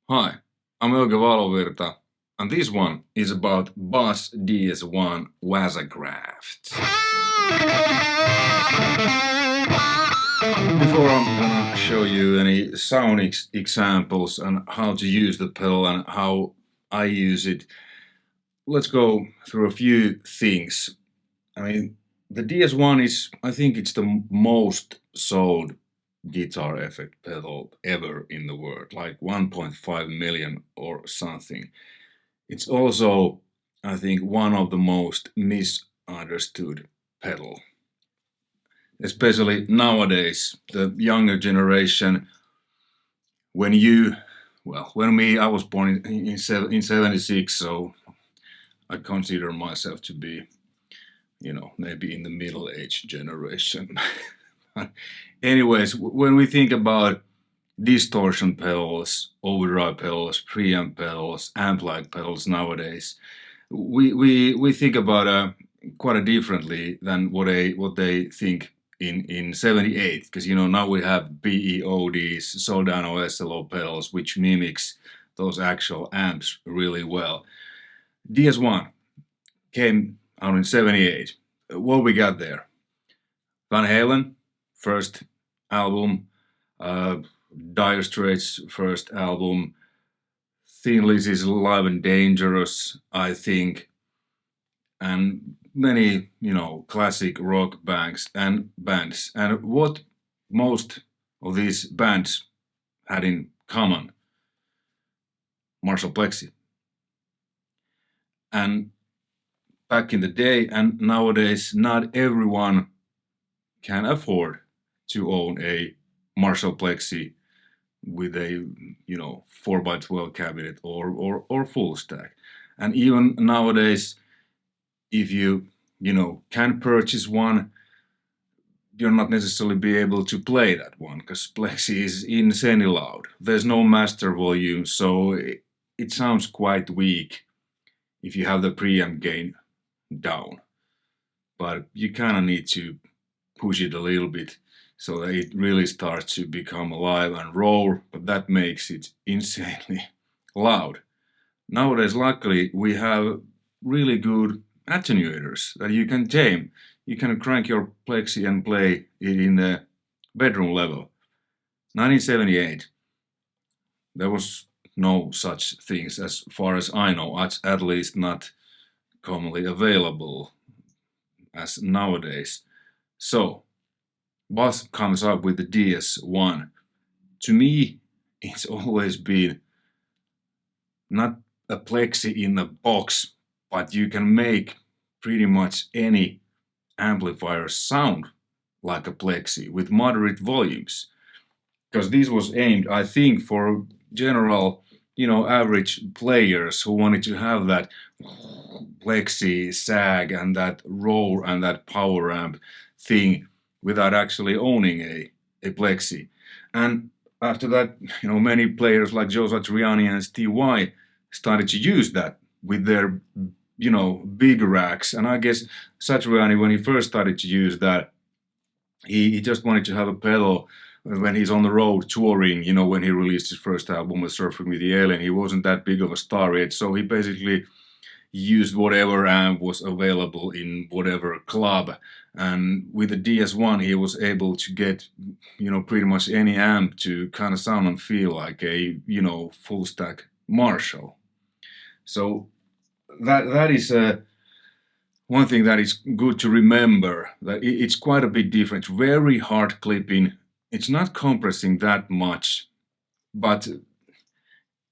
Hi, I'm Euge Valovirta, and this one is about Boss DS-1 Waza graft. Before I'm gonna show you any sound examples and how to use the pedal and how I use it, let's go through a few things. I mean, the DS-1 is, I think it's the most sold guitar effect pedal ever in the world, like 1.5 million or something. It's also, I think, one of the most misunderstood pedal. Especially nowadays, the younger generation, when I was born in 76, so I consider myself to be, maybe in the middle age generation. Anyways, when we think about distortion pedals, overdrive pedals, preamp pedals, amp-like pedals nowadays, we think about quite differently than what they think in 78, because now we have BEODs, Soldano SLO pedals, which mimics those actual amps really well. DS-1 came out in 78. What we got there? Van Halen, first album, Dire Straits' first album, Thin Lizzy's Live and Dangerous, I think, and many, classic rock bands. And what most of these bands had in common? Marshall Plexi. And back in the day and nowadays, not everyone can afford to own a Marshall Plexi with a 4x12 cabinet or full stack. And even nowadays, if you can purchase one, you're not necessarily be able to play that one because Plexi is insanely loud. There's no master volume, so it sounds quite weak if you have the preamp gain down. But you kind of need to push it a little bit so that it really starts to become alive and roar, but that makes it insanely loud. Nowadays, luckily, we have really good attenuators that you can tame. You can crank your Plexi and play it in the bedroom level. 1978, there was no such things as far as I know, at least not commonly available as nowadays. So, Boss comes up with the DS-1. To me, it's always been not a Plexi in a box, but you can make pretty much any amplifier sound like a Plexi with moderate volumes. Because this was aimed, I think, for general, average players who wanted to have that Plexi sag and that roar and that power amp thing without actually owning a Plexi. And after that, many players like Joe Satriani and Steve Vai started to use that with their, big racks. And I guess Satriani, when he first started to use that, he just wanted to have a pedal when he's on the road touring, when he released his first album with Surfing with the Alien. He wasn't that big of a star yet, so he basically used whatever amp was available in whatever club. And with the DS-1, he was able to get, pretty much any amp to kind of sound and feel like a, full stack Marshall. So that is one thing that is good to remember, that it's quite a bit different. Very hard clipping. It's not compressing that much, but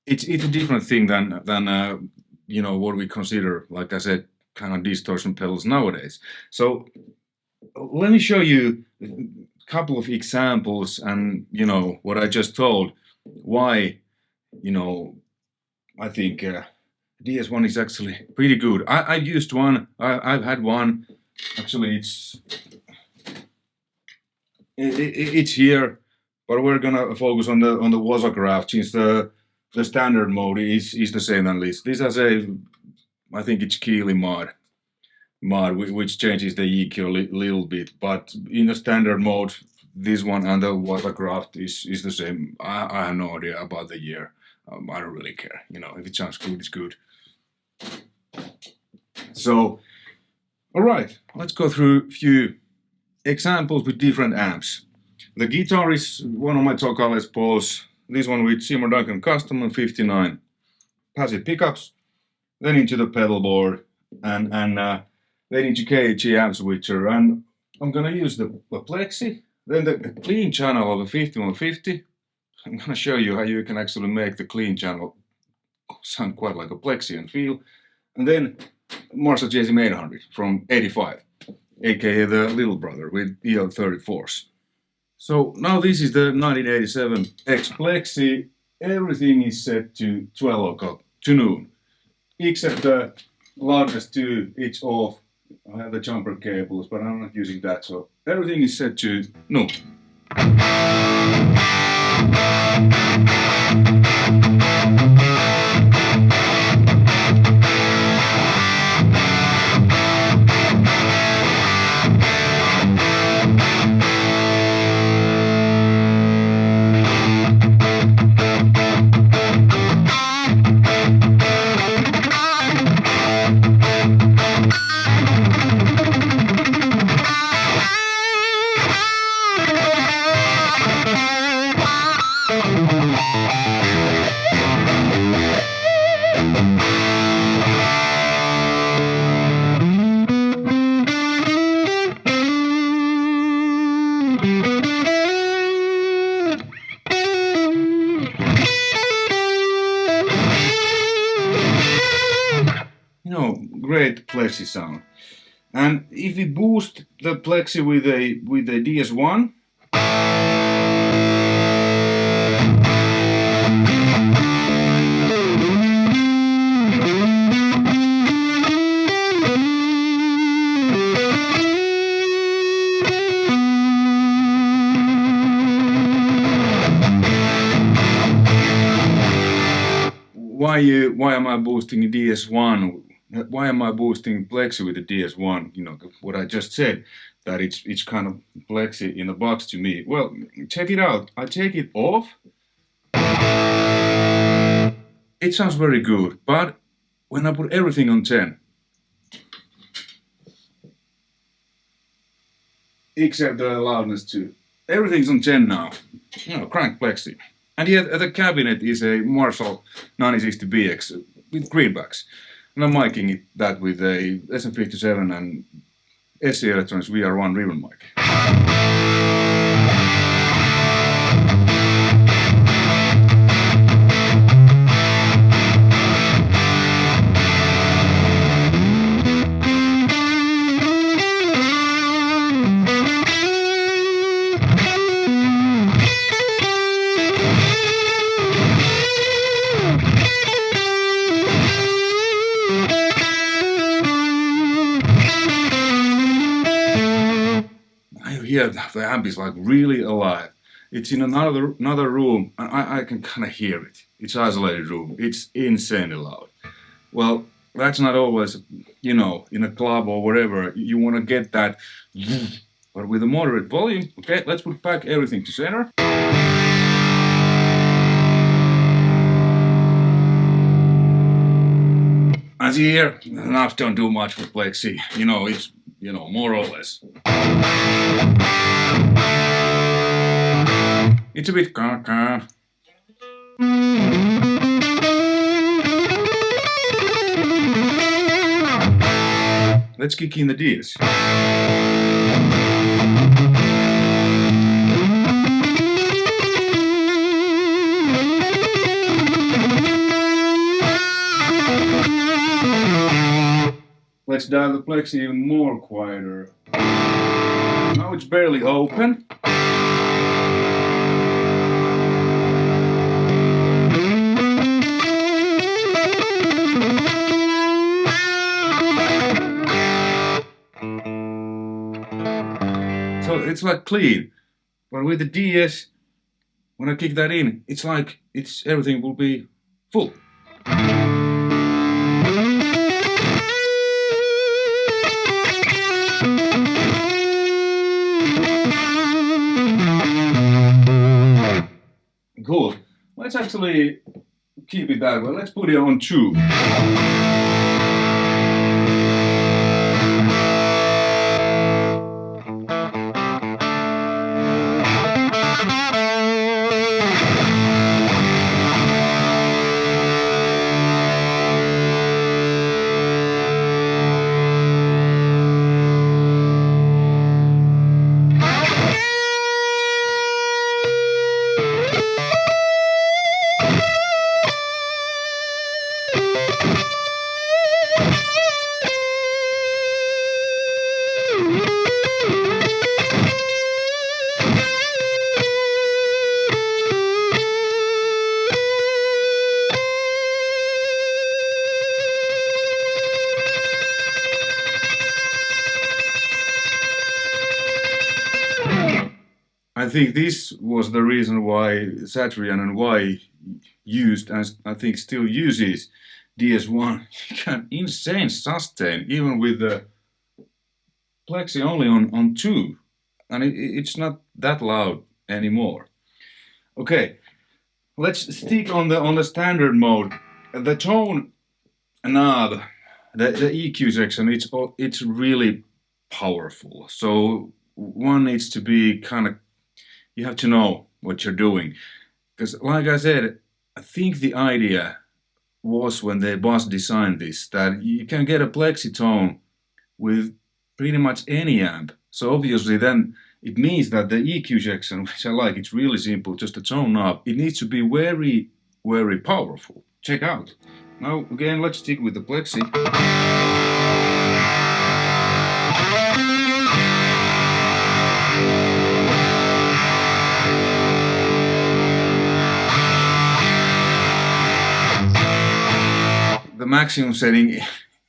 it's a different thing than what we consider, like I said, kind of distortion pedals nowadays. So let me show you a couple of examples and what I just told, why I think DS-1 is actually pretty good. I used one. I've had one. Actually, it's here, but we're gonna focus on the Waza graft since the standard mode is the same at least. This has I think it's Keeley mod which changes the EQ a little bit. But in the standard mode, this one and the Watercraft is the same. I have no idea about the year. I don't really care. You know, if it sounds good, it's good. So, all right, let's go through a few examples with different amps. The guitar is one of my Toka Les Pauls. This one with Seymour Duncan Custom and 59 passive pickups. Then into the pedal board and then into KG amp switcher. And I'm gonna use the Plexi, then the clean channel of the 5150. I'm gonna show you how you can actually make the clean channel sound quite like a Plexi and feel. And then Marshall JSM 800 from 85, aka the little brother with EL34s. So now this is the 1987 X Plexi. Everything is set to 12 o'clock, to noon, except the loudness 2, it's off. I have the jumper cables, but I'm not using that, so everything is set to noon. Great Plexi sound. And if we boost the Plexi with a DS-1, why am I boosting DS-1? Why am I boosting Plexi with the DS-1? You know, what I just said, that it's kind of Plexi in a box to me. Well, check it out. I take it off. It sounds very good, but when I put everything on 10, except the loudness 2, everything's on 10 now. You know, crank Plexi. And yet the cabinet is a Marshall 9060BX with greenbacks. And I'm miking that with a SM57 and SC Electronics VR1 ribbon mic. Yeah, the amp is like really alive. It's in another room, and I can kind of hear it. It's an isolated room. It's insanely loud. Well, that's not always, you know, in a club or wherever. You want to get that, but with a moderate volume. Okay, let's put back everything to center. As you hear, the knobs don't do much for Plexi. You know, it's, you know, more or less. It's a bit ca-ca. Let's kick in the DS. Let's dial the Plexi even more quieter. Now it's barely open. So it's like clean, but with the DS, when I kick that in, it's like everything will be full. let's actually keep it that way. Let's put it on 2. I think this was the reason why Satrian and Y used, and I think still uses, DS-1. You can insane sustain even with the Plexi only on 2, and it's not that loud anymore. Okay, let's stick on the standard mode. The tone knob, the EQ section, it's really powerful. So one needs to be kind of, you have to know what you're doing. Because like I said, I think the idea was when the boss designed this, that you can get a Plexi tone with pretty much any amp. So obviously then it means that the EQ section, which I like, it's really simple, just a tone knob, it needs to be very, very powerful. Check out. Now again, let's stick with the Plexi. The maximum setting,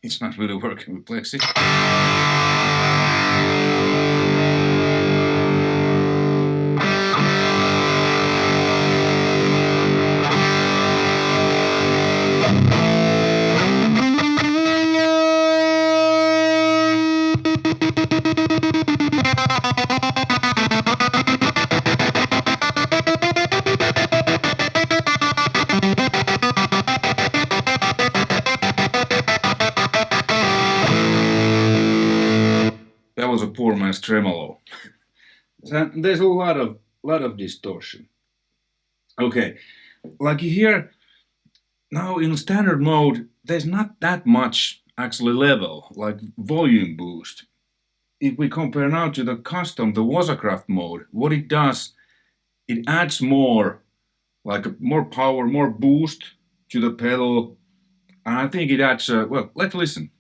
it's not really working with Plexi. That was a poor man's tremolo. There's a lot of distortion. Okay, like you hear now in standard mode, there's not that much actually level, like volume boost. If we compare now to the custom, the Wazacraft mode, what it does, it adds more, like more power, more boost to the pedal. And I think it adds, well, let's listen.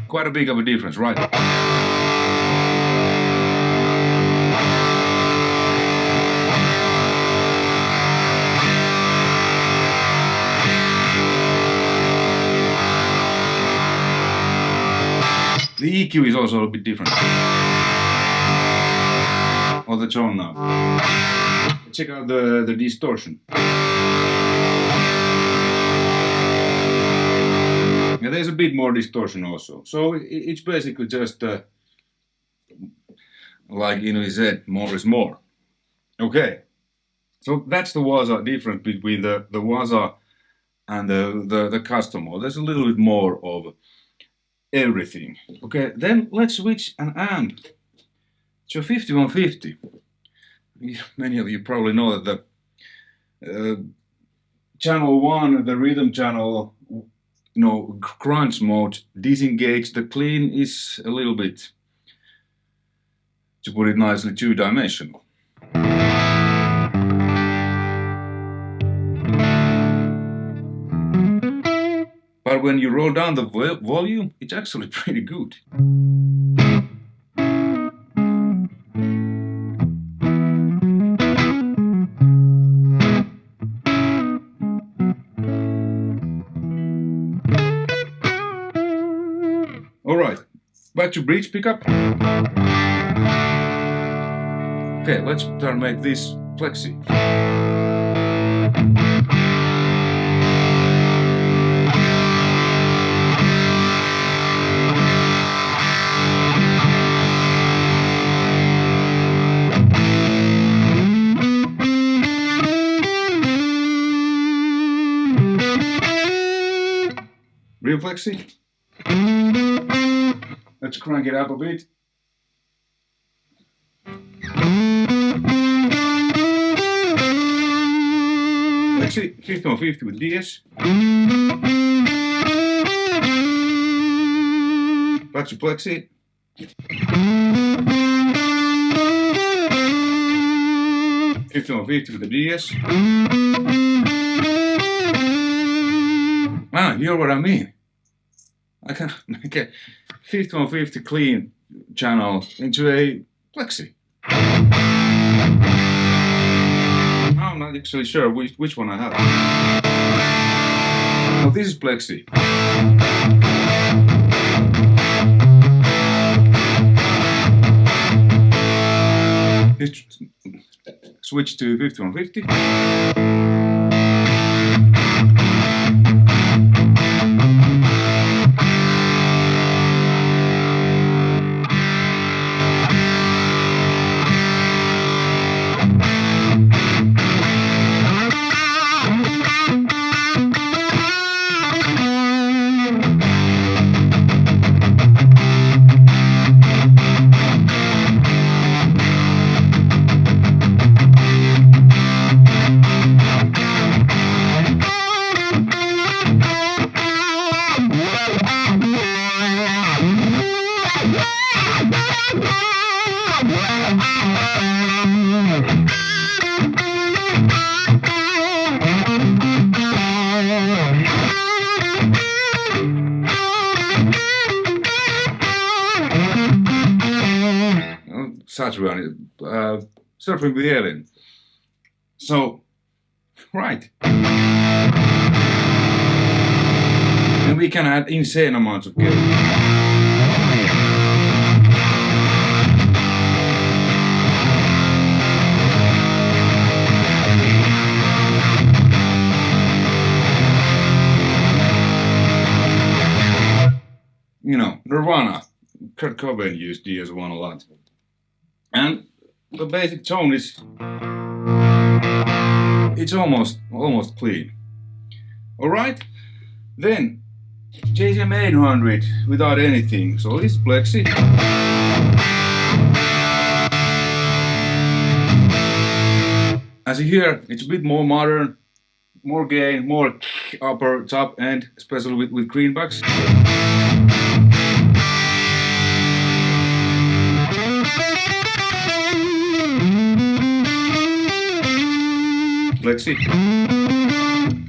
Quite a big of a difference, right? The EQ is also a bit different. Or the tone now. Check out the distortion. Yeah, there's a bit more distortion also. So it's basically just like he said, more is more. Okay. So that's the Waza difference between the Waza and the custom mode. There's a little bit more of everything. Okay, then let's switch an amp to a 5150. Many of you probably know that the channel 1, the rhythm channel, grunge mode, disengaged. The clean is a little bit, to put it nicely, two-dimensional. But when you roll down the volume, it's actually pretty good. Alright, back to bridge pickup. Okay, let's try to make this Plexi. Plexi. Let's crank it up a bit. Plexi, 5150 with DS. Back to Plexi. with the DS. Ah, you know what I mean? I can make a 5150 clean channel into a Plexi. I'm not actually sure which one I have. Oh, this is Plexi. Switch to 5150. Cyhra, surfing with alien. So, right. And we can add insane amounts of gain. You know, Nirvana, Kurt Cobain used DS-1 a lot. And the basic tone is, it's almost clean. Alright, then JCM 800 without anything, so this is Plexi. As you hear, it's a bit more modern, more gain, more upper top end, especially with greenbacks. Plexi.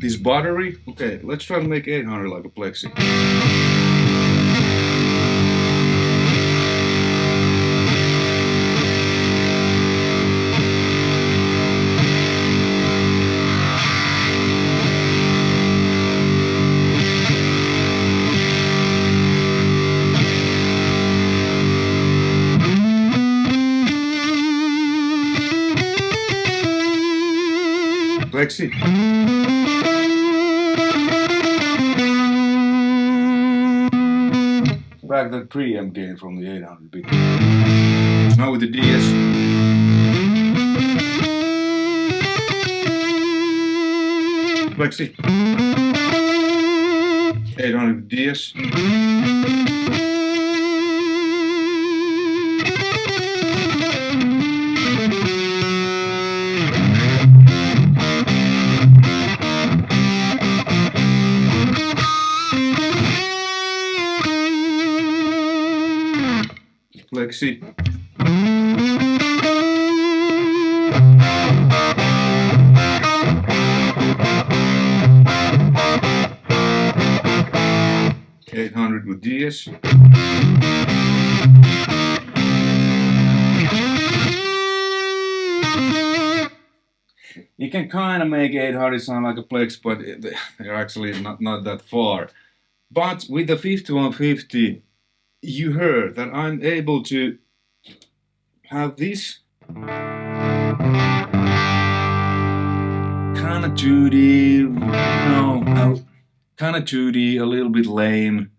This battery, okay, let's try to make 800 like a Plexi. Plexi. Back that preamp gain from the 800 bit. Now with the DS. Plexi. 800 DS. Plexi. With DS. You can kind of make 800 sound like a Plex, but they're actually not that far. But with the 5150, you heard that I'm able to have this kind of 2D, kind of 2D, a little bit lame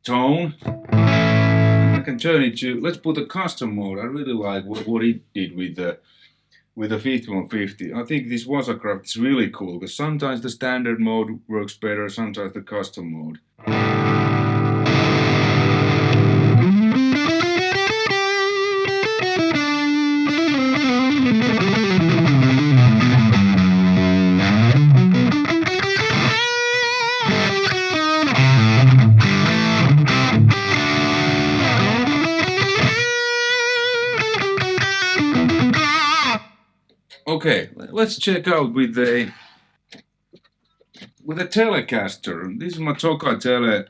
tone. And I can turn it to, let's put a custom mode. I really like what it did with the 5150. I think this Waza craft is really cool because sometimes the standard mode works better, sometimes the custom mode. Okay, let's check out with a Telecaster. This is my Tokai Tele.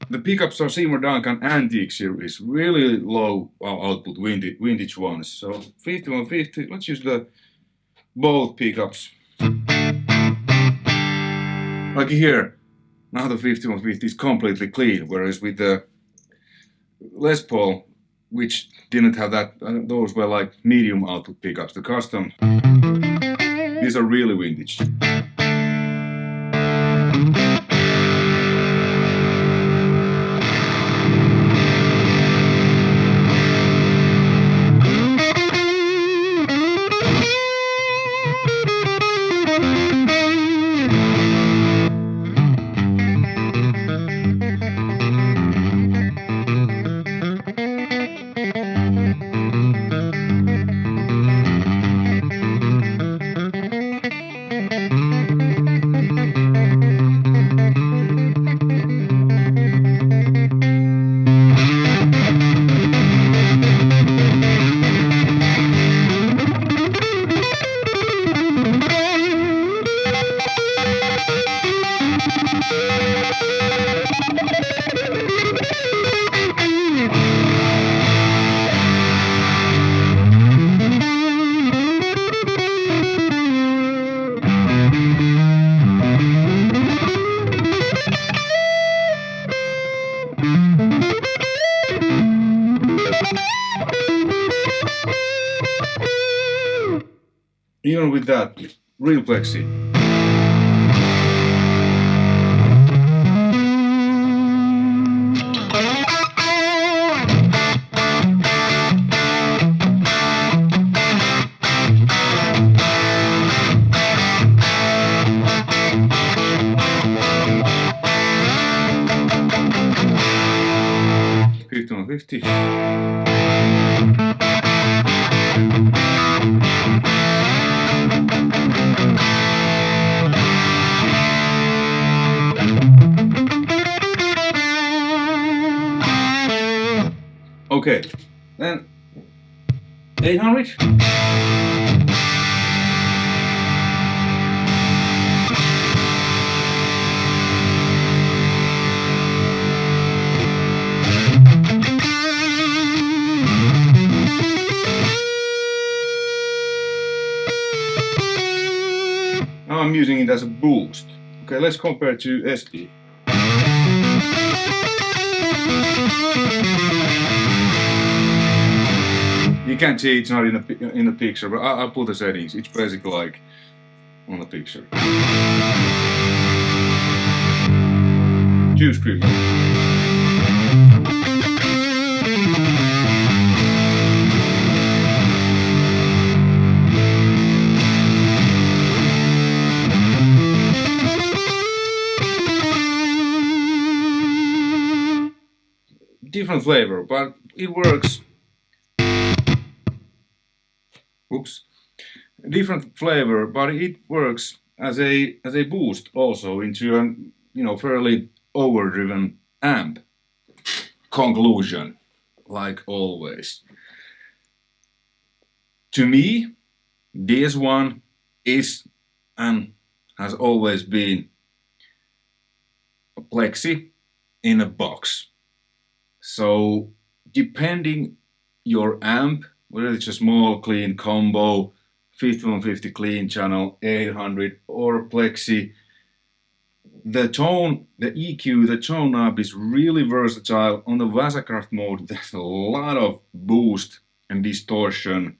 The pickups are Seymour Duncan Antique series, really low output vintage ones. So 5150, let's use the both pickups. Like here, now the 5150 is completely clean, whereas with the Les Paul, which didn't have that, those were like medium output pickups, the custom. These are really vintage. Even with that, real Plexi. $51.50. Okay, then 800. Now I'm using it as a boost. Okay, let's compare to SD. You can't see it's not in the picture, but I'll put the settings. It's basically like on the picture. 2 screws. Different flavor, but it works. Oops. Different flavor, but it works as a boost also into a fairly overdriven amp. Conclusion, like always. To me, DS-1 is and has always been a Plexi in a box. So depending your amp, whether it's a small clean combo, 5150 clean channel, 800 or Plexi, the tone, the EQ, the tone knob is really versatile. On the Waza mode, there's a lot of boost and distortion.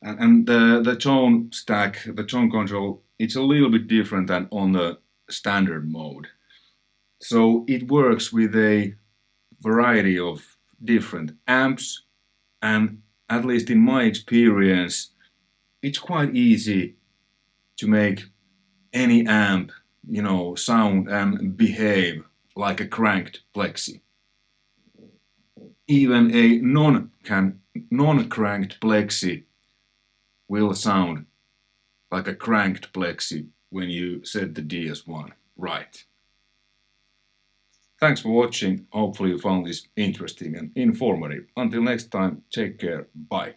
And the tone stack, the tone control, it's a little bit different than on the standard mode. So it works with a variety of different amps, and at least in my experience, it's quite easy to make any amp, sound and behave like a cranked Plexi. Even a non-cranked Plexi will sound like a cranked Plexi when you set the DS-1 right. Thanks for watching. Hopefully you found this interesting and informative. Until next time, take care. Bye.